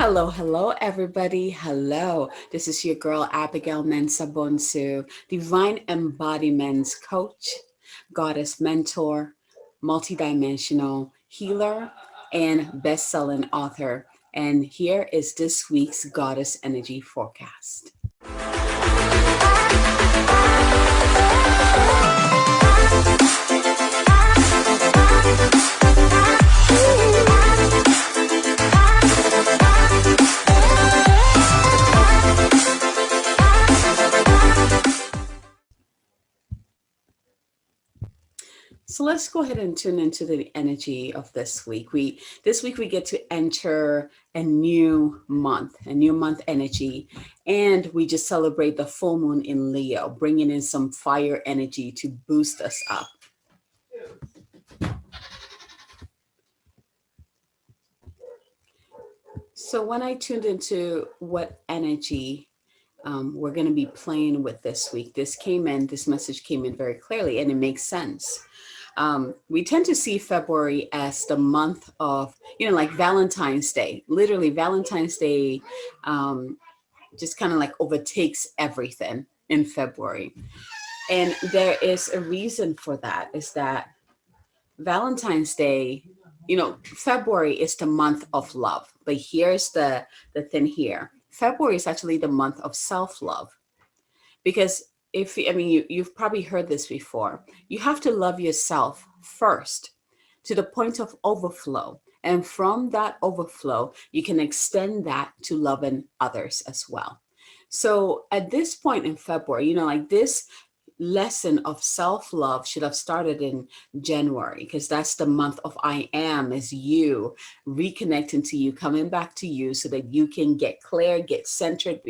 Hello, everybody. Hello. This is your girl, Abigail Mensah-Bonsu, Divine Embodiment's coach, goddess mentor, multidimensional healer, and best-selling author. And here is this week's Goddess Energy Forecast. So let's go ahead and tune into the energy of this week. This week we get to enter a new month energy, and we just celebrate the full moon in Leo, bringing in some fire energy to boost us up. So when I tuned into what energy we're going to be playing with this week, this message came in very clearly, and it makes sense. We tend to see February as the month of, like Valentine's Day. Literally, Valentine's Day just kind of like overtakes everything in February. And there is a reason for that, is that Valentine's Day, February is the month of love. But here's the thing here. February is actually the month of self-love. Because you've probably heard this before. You have to love yourself first to the point of overflow. And from that overflow, you can extend that to loving others as well. So at this point in February, like this lesson of self-love should have started in January, because that's the month of I am, is you reconnecting to you, coming back to you so that you can get clear, get centered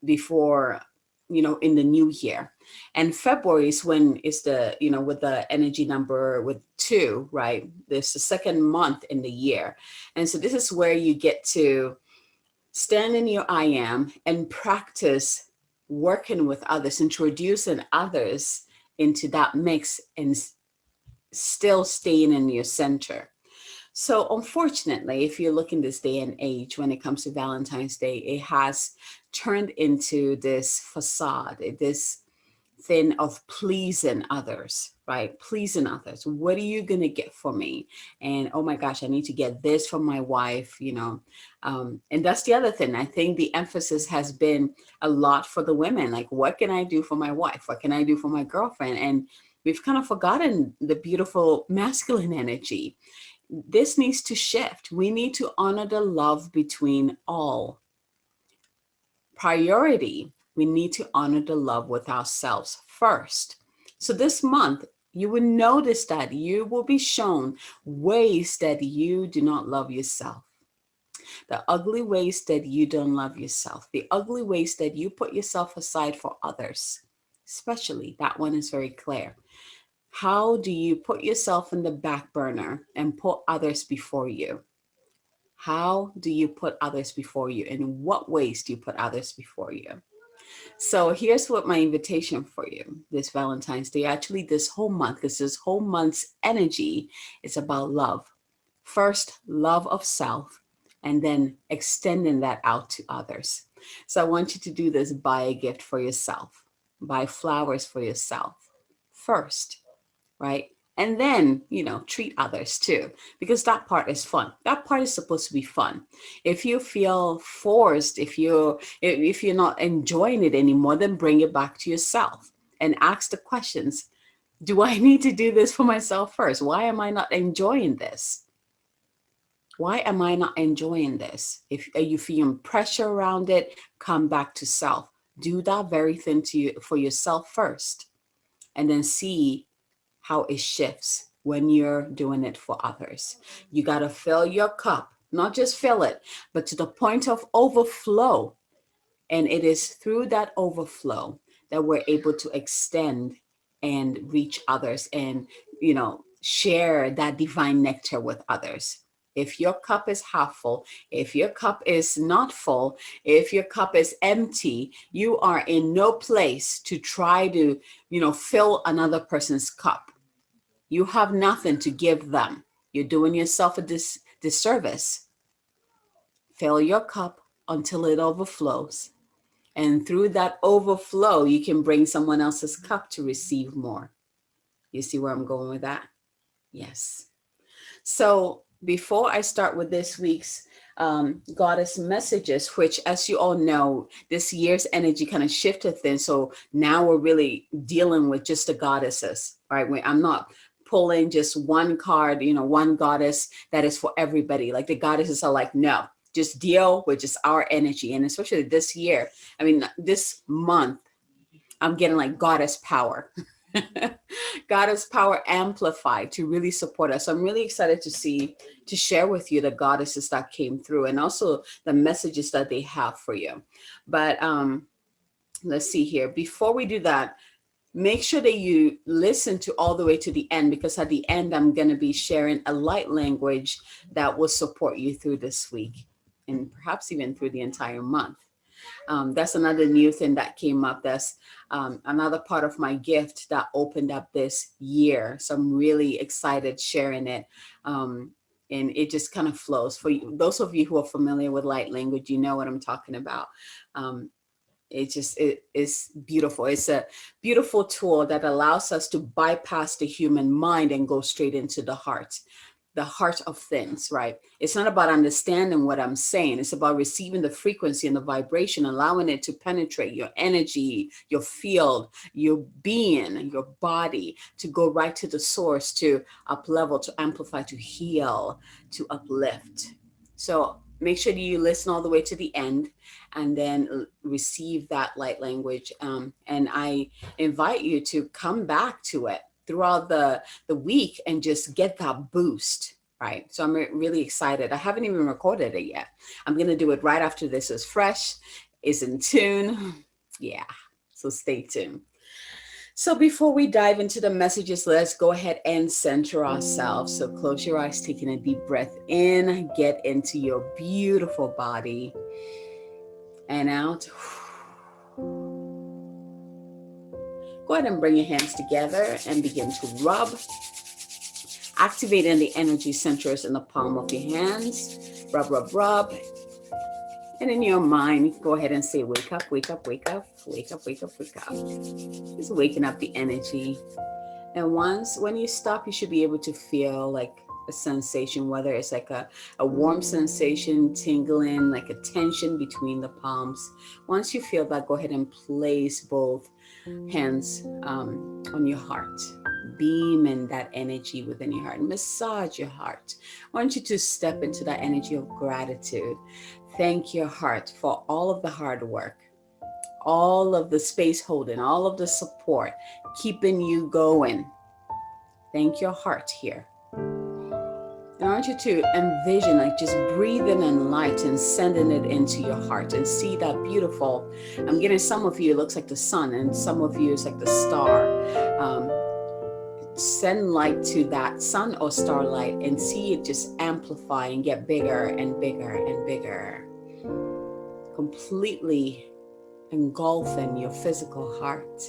before in the new year. And February is when it's with the energy number with 2, right? This the second month in the year. And so this is where you get to stand in your I am and practice working with others, introducing others into that mix, and still staying in your center. So unfortunately, if you look in this day and age, when it comes to Valentine's Day, it has turned into this facade, this thing of pleasing others, right? Pleasing others. What are you going to get for me? And oh my gosh, I need to get this from my wife, and that's the other thing. I think the emphasis has been a lot for the women. Like, what can I do for my wife? What can I do for my girlfriend? And we've kind of forgotten the beautiful masculine energy. This needs to shift. We need to honor the love between all. Priority, we need to honor the love with ourselves first. So this month, you will notice that you will be shown ways that you do not love yourself. The ugly ways that you don't love yourself. The ugly ways that you put yourself aside for others. Especially, that one is very clear. How do you put yourself in the back burner and put others before you? How do you put others before you? In what ways do you put others before you? So here's what my invitation for you this Valentine's Day, actually this whole month, because this whole month's energy is about love. First, love of self, and then extending that out to others. So I want you to do this. Buy a gift for yourself. Buy flowers for yourself first, right? And then, treat others too, because that part is fun. That part is supposed to be fun. If you feel forced, if you're not enjoying it anymore, then bring it back to yourself and ask the questions. Do I need to do this for myself first? Why am I not enjoying this? Why am I not enjoying this? If you feeling pressure around it, come back to self. Do that very thing for yourself first, and then see how it shifts when you're doing it for others. You got to fill your cup, not just fill it, but to the point of overflow. And it is through that overflow that we're able to extend and reach others and, share that divine nectar with others. If your cup is half full, if your cup is not full, if your cup is empty, you are in no place to try to, fill another person's cup. You have nothing to give them. You're doing yourself a disservice. Fill your cup until it overflows. And through that overflow, you can bring someone else's cup to receive more. You see where I'm going with that? Yes. So before I start with this week's goddess messages, which, as you all know, this year's energy kind of shifted things. So now we're really dealing with just the goddesses, right? I'm not pulling just one card, one goddess that is for everybody. Like the goddesses are like, no, just deal with just our energy. And especially this year, this month, I'm getting like goddess power. Goddess power amplified to really support us. So I'm really excited to share with you the goddesses that came through and also the messages that they have for you. But let's see here. Before we do that, make sure that you listen to all the way to the end, because at the end, I'm going to be sharing a light language that will support you through this week and perhaps even through the entire month. That's another new thing that came up. That's another part of my gift that opened up this year. So I'm really excited sharing it. And it just kind of flows. For you, those of you who are familiar with light language, you know what I'm talking about. It's beautiful. It's a beautiful tool that allows us to bypass the human mind and go straight into the heart of things, right? It's not about understanding what I'm saying. It's about receiving the frequency and the vibration, allowing it to penetrate your energy, your field, your being, your body, to go right to the source, to up level, to amplify, to heal, to uplift. So make sure that you listen all the way to the end and then receive that light language. And I invite you to come back to it throughout the week and just get that boost, right? So I'm really excited. I haven't even recorded it yet. I'm going to do it right after this is fresh, is in tune. Yeah, so stay tuned. So before we dive into the messages, let's go ahead and center ourselves. So close your eyes, taking a deep breath in, get into your beautiful body, and out. Go ahead and bring your hands together and begin to rub, activating the energy centers in the palm of your hands. Rub, rub, rub. And in your mind, go ahead and say, wake up, wake up, wake up, wake up, wake up, wake up. Just waking up the energy. And when you stop, you should be able to feel like a sensation, whether it's like a warm sensation, tingling, like a tension between the palms. Once you feel that, go ahead and place both hands on your heart. Beam in that energy within your heart. Massage your heart. I want you to step into that energy of gratitude. Thank your heart for all of the hard work, all of the space holding, all of the support, keeping you going. Thank your heart here. And I want you to envision, like just breathing in light and sending it into your heart and see that beautiful. I'm getting some of you, it looks like the sun, and some of you, it's like the star. Send light to that sun or starlight and see it just amplify and get bigger and bigger and bigger. Completely engulfing your physical heart.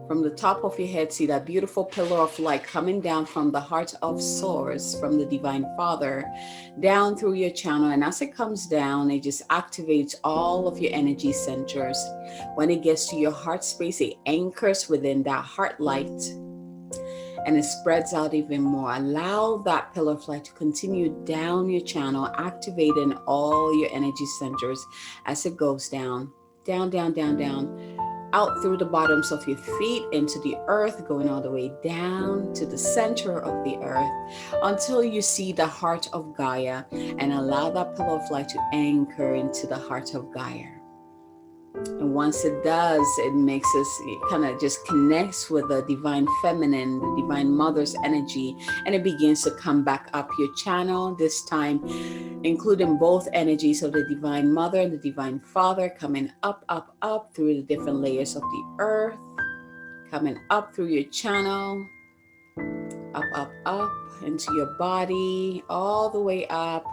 From the top of your head, see that beautiful pillar of light coming down from the heart of source, from the Divine Father, down through your channel. And as it comes down, it just activates all of your energy centers. When it gets to your heart space, it anchors within that heart light and it spreads out even more. Allow that pillar of light to continue down your channel, activating all your energy centers as it goes down, down, down, down, down, out through the bottoms of your feet into the earth, going all the way down to the center of the earth until you see the heart of Gaia, and allow that pillar of light to anchor into the heart of Gaia. And once it does, it makes us, it kind of just connects with the divine feminine, the divine mother's energy, and it begins to come back up your channel, this time including both energies of the divine mother and the divine father, coming up, up, up through the different layers of the earth, coming up through your channel, up, up, up into your body, all the way up,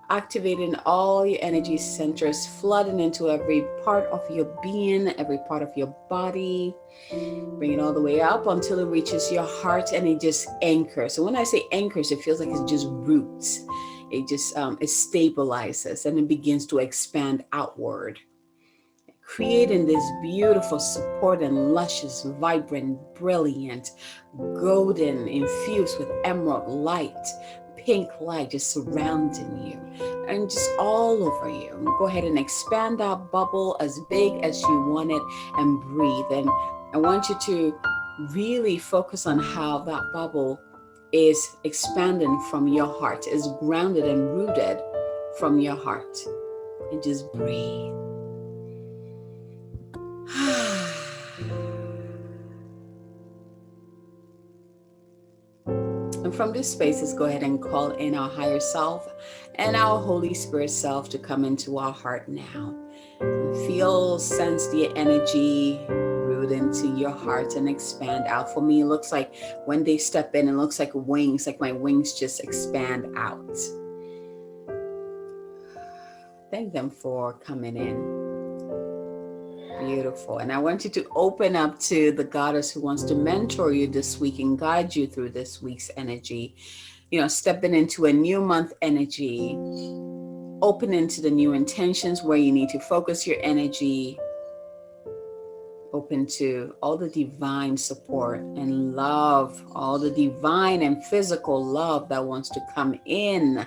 activating all your energy centers, flooding into every part of your being, every part of your body. Bring it all the way up until it reaches your heart and it just anchors. So when I say anchors, it feels like it's just roots. it stabilizes and it begins to expand outward, creating this beautiful support and luscious, vibrant, brilliant, golden, infused with emerald light, pink light just surrounding you and just all over you. Go ahead and expand that bubble as big as you want it and breathe. And I want you to really focus on how that bubble is expanding from your heart, is grounded and rooted from your heart. And just breathe. And from this space, let's go ahead and call in our higher self and our Holy Spirit self to come into our heart now. Feel, sense the energy root into your heart and expand out. For me, it looks like when they step in, it looks like wings, like my wings just expand out. Thank them for coming in. Beautiful. And I want you to open up to the goddess who wants to mentor you this week and guide you through this week's energy. You know, stepping into a new month energy, open into the new intentions where you need to focus your energy, open to all the divine support and love, all the divine and physical love that wants to come in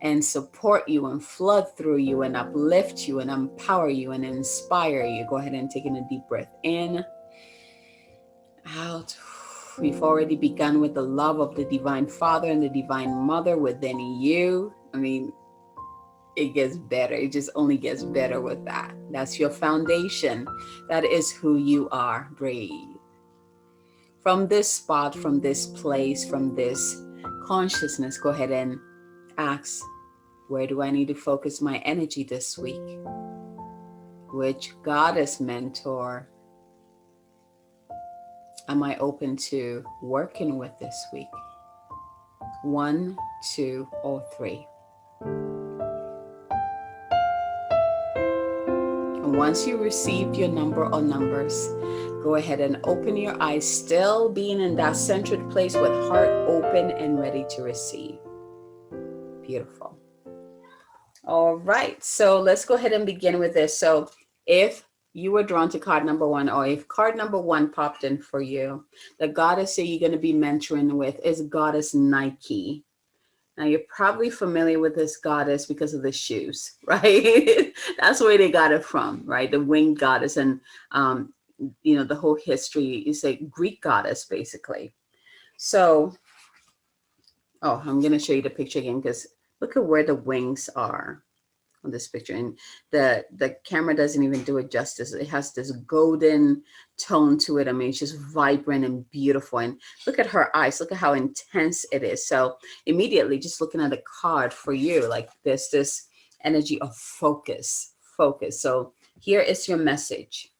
and support you and flood through you and uplift you and empower you and inspire you. Go ahead and take in a deep breath in, out. We've already begun with the love of the Divine Father and the Divine Mother within you. I mean, it gets better. It just only gets better with that. That's your foundation. That is who you are. Breathe. From this spot, from this place, from this consciousness, go ahead and ask, where do I need to focus my energy this week? Which goddess mentor am I open to working with this week? 1, 2, or 3. And once you received your number or numbers, go ahead and open your eyes, still being in that centered place with heart open and ready to receive. Beautiful. All right, so let's go ahead and begin with this. So if you were drawn to card number 1, or if card number 1 popped in for you, the goddess that you're going to be mentoring with is goddess Nike. Now you're probably familiar with this goddess because of the shoes, right? That's where they got it from, right? The winged goddess, and you know, the whole history is a Greek goddess, basically. So, oh, I'm going to show you the picture again because look at where the wings are on this picture, and the camera doesn't even do it justice. It has this golden tone to it. I mean, it's just vibrant and beautiful. And look at her eyes. Look at how intense it is. So immediately, just looking at the card for you, like there's this energy of focus. So here is your message.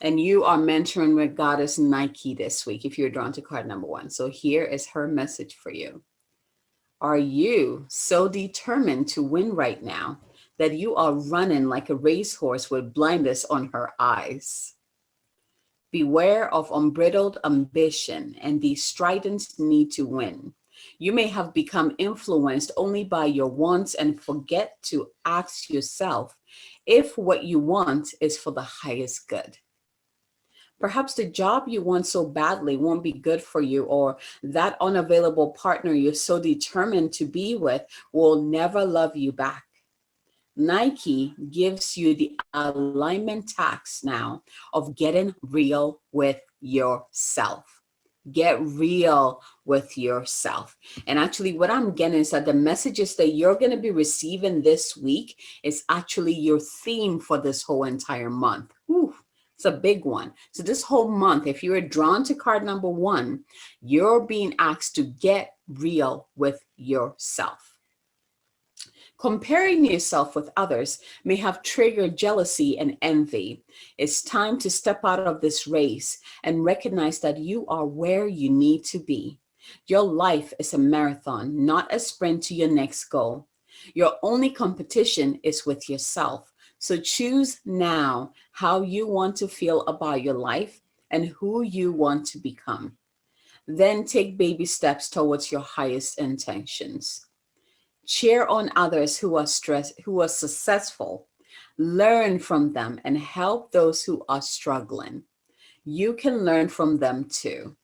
And you are mentoring with goddess Nike this week if you're drawn to card number 1. So here is her message for you. Are you so determined to win right now that you are running like a racehorse with blindness on her eyes? Beware of unbridled ambition and the strident need to win. You may have become influenced only by your wants and forget to ask yourself if what you want is for the highest good. Perhaps the job you want so badly won't be good for you, or that unavailable partner you're so determined to be with will never love you back. Nike gives you the alignment tax now of getting real with yourself. Get real with yourself. And actually what I'm getting is that the messages that you're going to be receiving this week is actually your theme for this whole entire month. Whew. It's a big one. So this whole month, if you are drawn to card number 1, you're being asked to get real with yourself. Comparing yourself with others may have triggered jealousy and envy. It's time to step out of this race and recognize that you are where you need to be. Your life is a marathon, not a sprint to your next goal. Your only competition is with yourself. So choose now how you want to feel about your life and who you want to become. Then take baby steps towards your highest intentions. Cheer on others who are successful. Learn from them and help those who are struggling. You can learn from them too.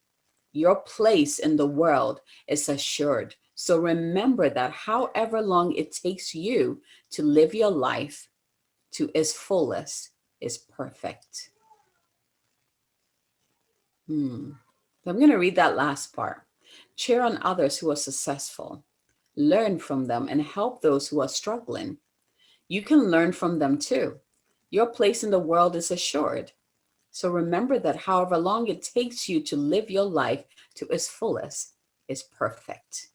Your place in the world is assured. So remember that however long it takes you to live your life to its fullest is perfect. So I'm going to read that last part. Cheer on others who are successful. Learn from them and help those who are struggling. You can learn from them too. Your place in the world is assured. So remember that however long it takes you to live your life to its fullest is perfect.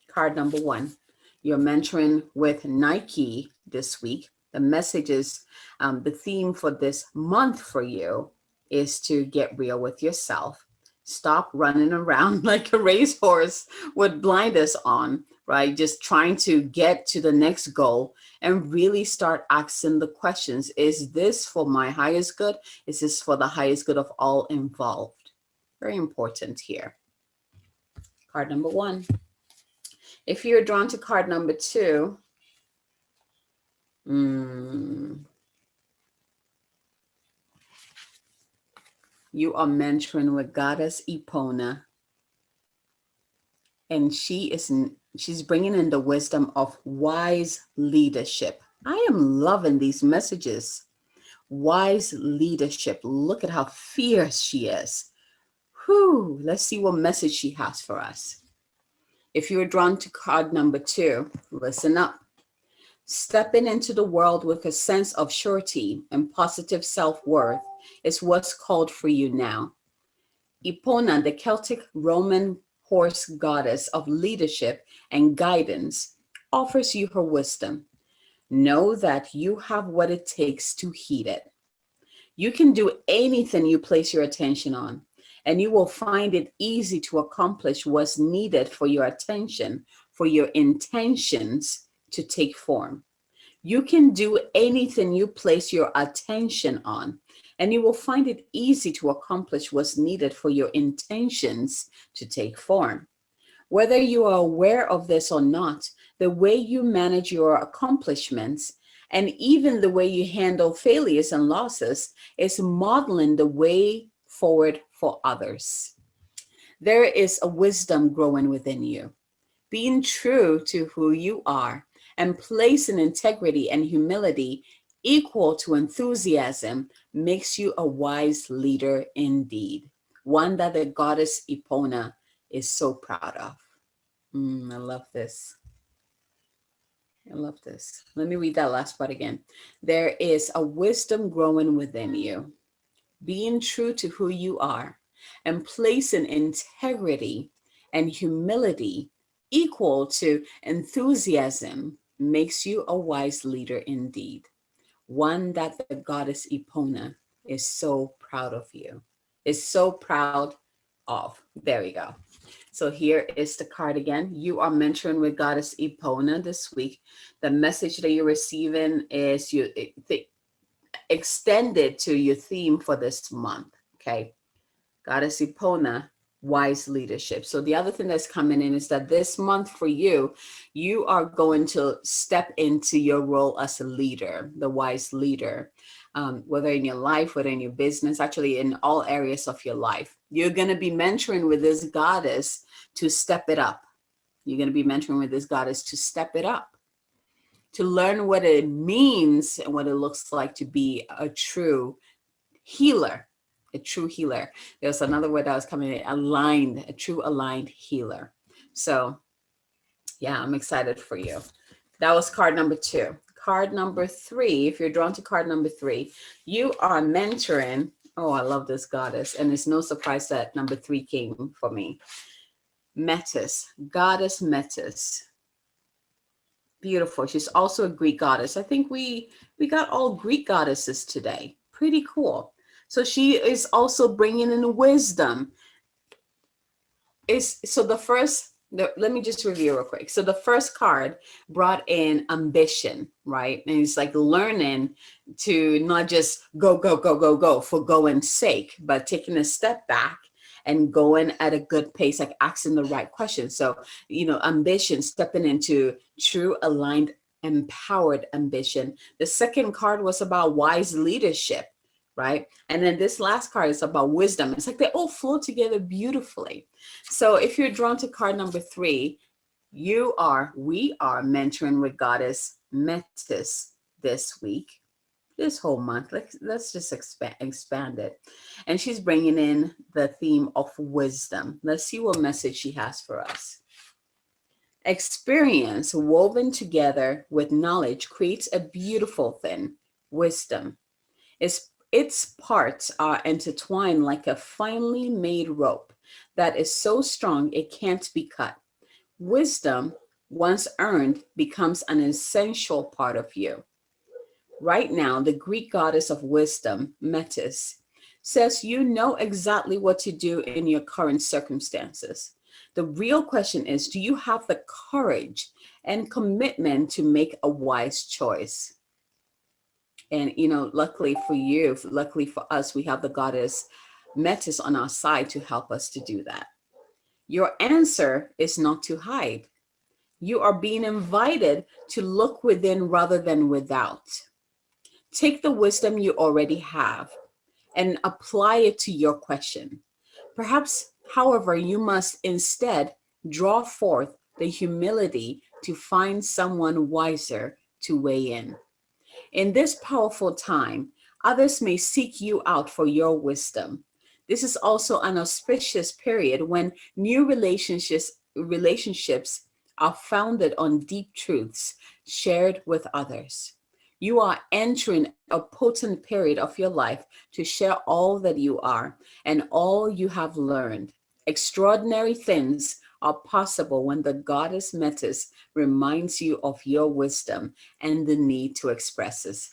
Card number 1. You're mentoring with Nike this week. The message is the theme for this month for you is to get real with yourself. Stop running around like a racehorse with blinders on, right? Just trying to get to the next goal and really start asking the questions. Is this for my highest good? Is this for the highest good of all involved? Very important here. Card number 1. If you're drawn to card number 2, you are mentoring with Goddess Epona, and she's bringing in the wisdom of wise leadership. I am loving these messages. Wise leadership. Look at how fierce she is. Whew, let's see what message she has for us. If you're drawn to card number 2, listen up. Stepping into the world with a sense of surety and positive self-worth is what's called for you now. Epona, the Celtic Roman horse goddess of leadership and guidance, offers you her wisdom. Know that you have what it takes to heed it. You can do anything you place your attention on, and you will find it easy to accomplish what's needed for your attention, for your intentions to take form. You can do anything you place your attention on, and you will find it easy to accomplish what's needed for your intentions to take form. Whether you are aware of this or not, the way you manage your accomplishments and even the way you handle failures and losses is modeling the way forward for others. There is a wisdom growing within you. Being true to who you are and placing integrity and humility equal to enthusiasm makes you a wise leader indeed, one that the goddess Epona is so proud of. I love this. I love this. Let me read that last part again. There is a wisdom growing within you. Being true to who you are and placing integrity and humility equal to enthusiasm makes you a wise leader indeed, one that the goddess Epona is so proud of you, is so proud of. There we go. So here is the card again. You are mentoring with Goddess Epona this week. The message that you're receiving is extended to your theme for this month, okay? Goddess Epona, wise leadership. So the other thing that's coming in is that this month for you, you are going to step into your role as a leader, the wise leader, whether in your life, whether in your business, actually in all areas of your life. You're going to be mentoring with this goddess to step it up. You're going to be mentoring with this goddess to step it up, to learn what it means and what it looks like to be a true healer, a true healer. There's another word that was coming in, aligned, a true aligned healer. So yeah, I'm excited for you. That was card number 2. Card number 3, if you're drawn to card number 3, you are mentoring. Oh, I love this goddess. And it's no surprise that number 3 came for me. Metis, goddess Metis. Beautiful. She's also a Greek goddess. I think we got all Greek goddesses today. Pretty cool. So she is also bringing in wisdom. Let me just review real quick. So the first card brought in ambition, right? And it's like learning to not just go, go, go, go, go for going's sake, but taking a step back and going at a good pace, like asking the right questions. So, ambition, stepping into true aligned, empowered ambition. The second card was about wise leadership, right? And then this last card is about wisdom. It's like they all flow together beautifully. So if you're drawn to card number 3, we are mentoring with Goddess Metis this week, this whole month. Let's just expand it. And she's bringing in the theme of wisdom. Let's see what message she has for us. Experience woven together with knowledge creates a beautiful thing, wisdom. Its parts are intertwined like a finely made rope that is so strong it can't be cut. Wisdom, once earned, becomes an essential part of you. Right now, the Greek goddess of wisdom, Metis, says you know exactly what to do in your current circumstances. The real question is, do you have the courage and commitment to make a wise choice? And, luckily for you, luckily for us, we have the goddess Metis on our side to help us to do that. Your answer is not to hide. You are being invited to look within rather than without. Take the wisdom you already have and apply it to your question. Perhaps, however, you must instead draw forth the humility to find someone wiser to weigh in. In this powerful time, others may seek you out for your wisdom. This is also an auspicious period when new relationships are founded on deep truths shared with others. You are entering a potent period of your life to share all that you are and all you have learned. Extraordinary things are possible when the goddess Metis reminds you of your wisdom and the need to express it.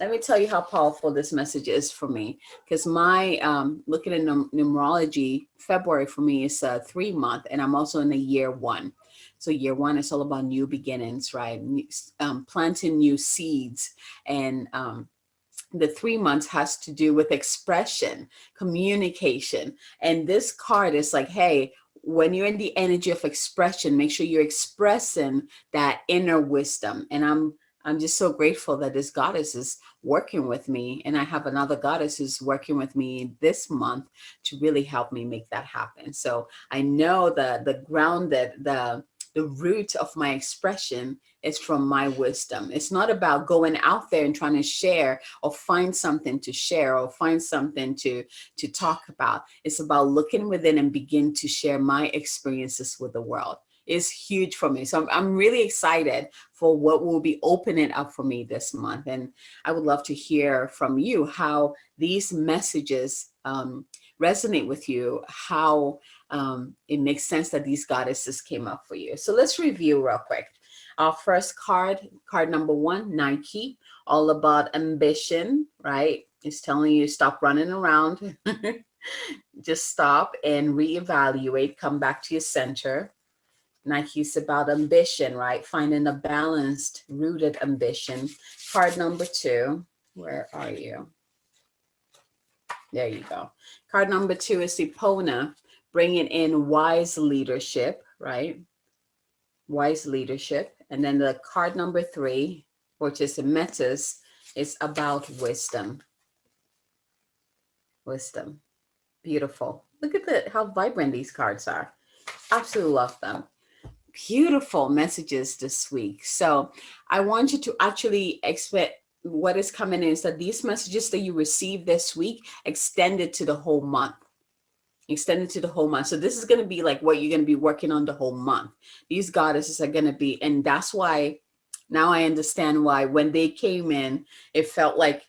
Let me tell you how powerful this message is for me, because my looking at numerology, February for me is a 3-month, and I'm also in the year 1. So year 1 is all about new beginnings, right? Planting new seeds, and the 3 months has to do with expression, communication. And this card is like, hey, when you're in the energy of expression, make sure you're expressing that inner wisdom. And I'm just so grateful that this goddess is working with me. And I have another goddess who's working with me this month to really help me make that happen. So I know the ground that the root of my expression is from my wisdom. It's not about going out there and trying to share or find something to share or find something to talk about. It's about looking within and begin to share my experiences with the world. Is huge for me. So I'm really excited for what will be opening up for me this month. And I would love to hear from you how these messages resonate with you, how it makes sense that these goddesses came up for you. So let's review real quick. Our first card number 1, Nike, all about ambition, right? It's telling you stop running around. Just stop and reevaluate, come back to your center. Nike's about ambition, right? Finding a balanced, rooted ambition. Card number 2, where are you? There you go. Card number 2 is Epona, bringing in wise leadership, right? Wise leadership. And then the card number 3, which is Metis, is about wisdom. Wisdom. Beautiful. Look at how vibrant these cards are. Absolutely love them. Beautiful messages this week. So I want you to actually expect what is coming in is that these messages that you receive this week extended to the whole month. Extended to the whole month. So this is going to be like what you're going to be working on the whole month. These goddesses are going to be, and that's why now I understand why when they came in, it felt like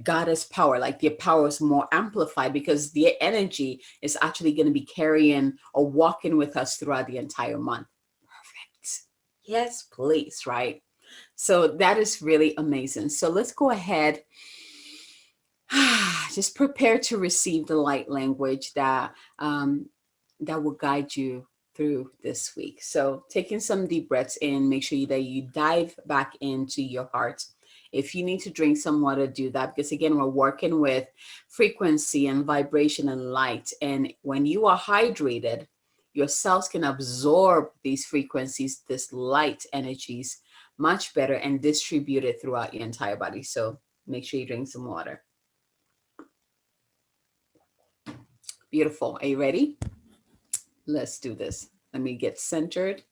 goddess power, like their power is more amplified because their energy is actually going to be carrying or walking with us throughout the entire month. Perfect. Yes, please, right? So that is really amazing. So let's go ahead. Just prepare to receive the light language that that will guide you through this week. So taking some deep breaths in, make sure that you dive back into your heart If you need to drink some water, do that, because again, we're working with frequency and vibration and light. And when you are hydrated, your cells can absorb these frequencies, this light energies much better and distribute it throughout your entire body. So make sure you drink some water. Beautiful. Are you ready? Let's do this. Let me get centered.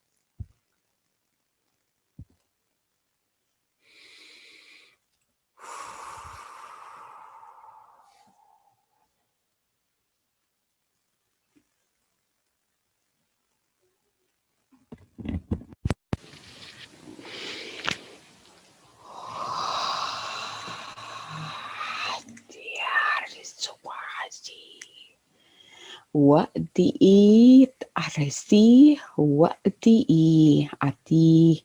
Wa'di arasi wa'di ati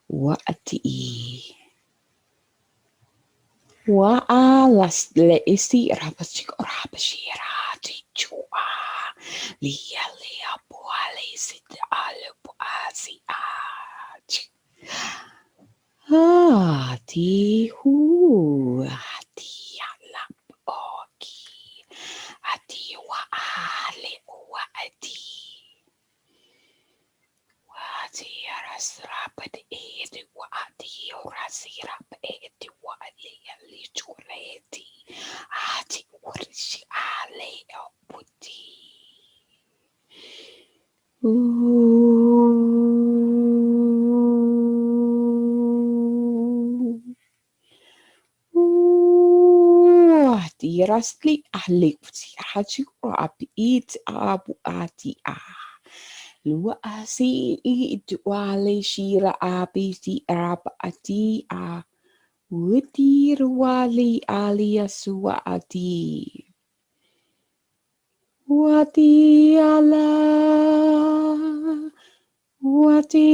wa'di wa'a las leisi rapasik rapashira tichua lia lia puale sit alu puasi ati hu ati alap oki ati wa'ale wa'di wa'di arasrapat edi wa'di orasirap edi wa'ali ali chureti ati urishi ale oputi Tirasli ahli haji api it abu ati lua asi itu wale shira api si rapa ati utir wali alia sua ati wati ala wati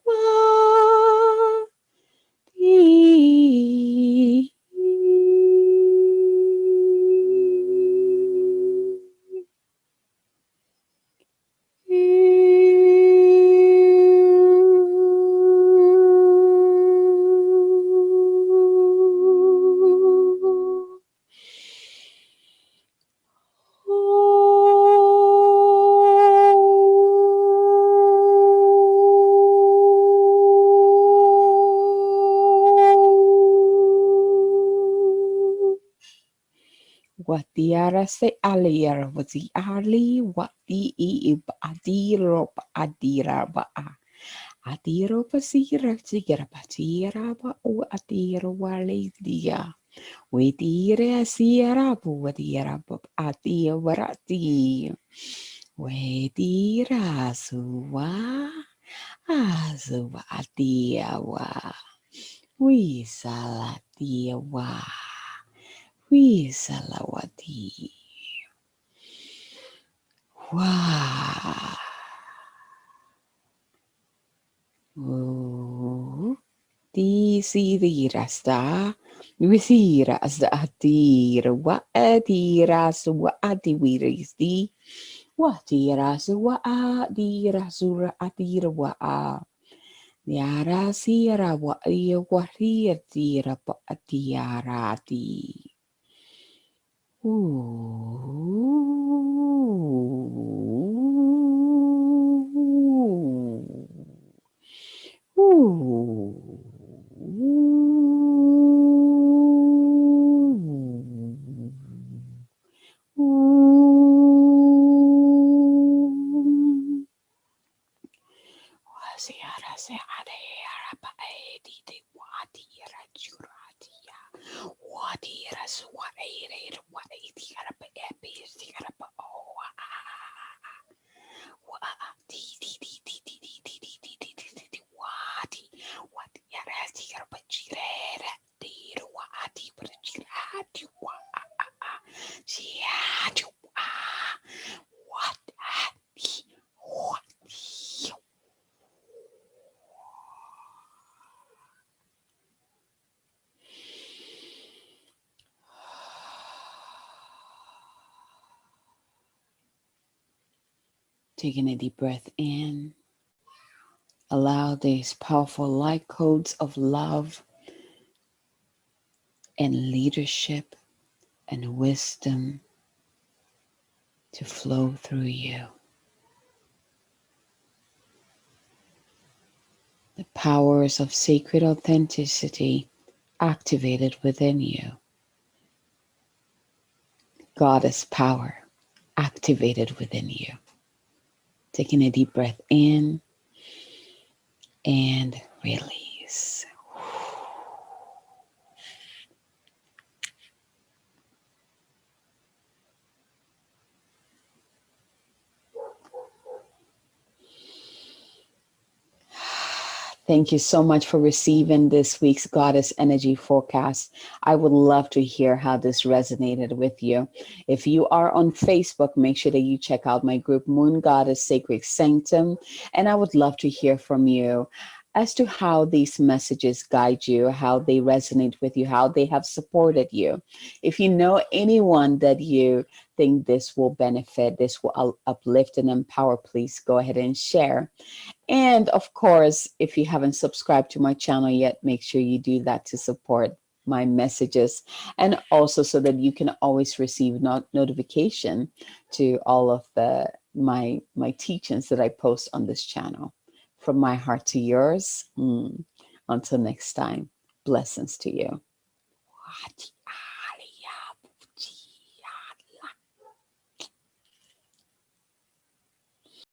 wa Watiara se aliara wati ali wati I adiro adira ba adiro pasira sigara patira ba o adiro wale dia wetire asiara bu watiara ba atia warati wetira suwa azuwa atia wa wisalatia wa Wisalawati. Wah. Oh. Di si rasta. Wisira as atir. Wa atiras wa atiwiristi. Wa tiras wa adirasura atir wa a. Yara sira wa ia waria tira pa atiarati. Taking a deep breath in, allow these powerful light codes of love and leadership and wisdom to flow through you. The powers of sacred authenticity activated within you. Goddess power activated within you. Taking a deep breath in and release. Thank you so much for receiving this week's Goddess Energy Forecast. I would love to hear how this resonated with you. If you are on Facebook, make sure that you check out my group, Moon Goddess Sacred Sanctum. And I would love to hear from you as to how these messages guide you, how they resonate with you, how they have supported you. If you know anyone that you think this will benefit, this will uplift and empower, please go ahead and share. And of course, if you haven't subscribed to my channel yet, make sure you do that to support my messages, and also so that you can always receive notification to all of my teachings that I post on this channel. From my heart to yours. Until next time, blessings to you.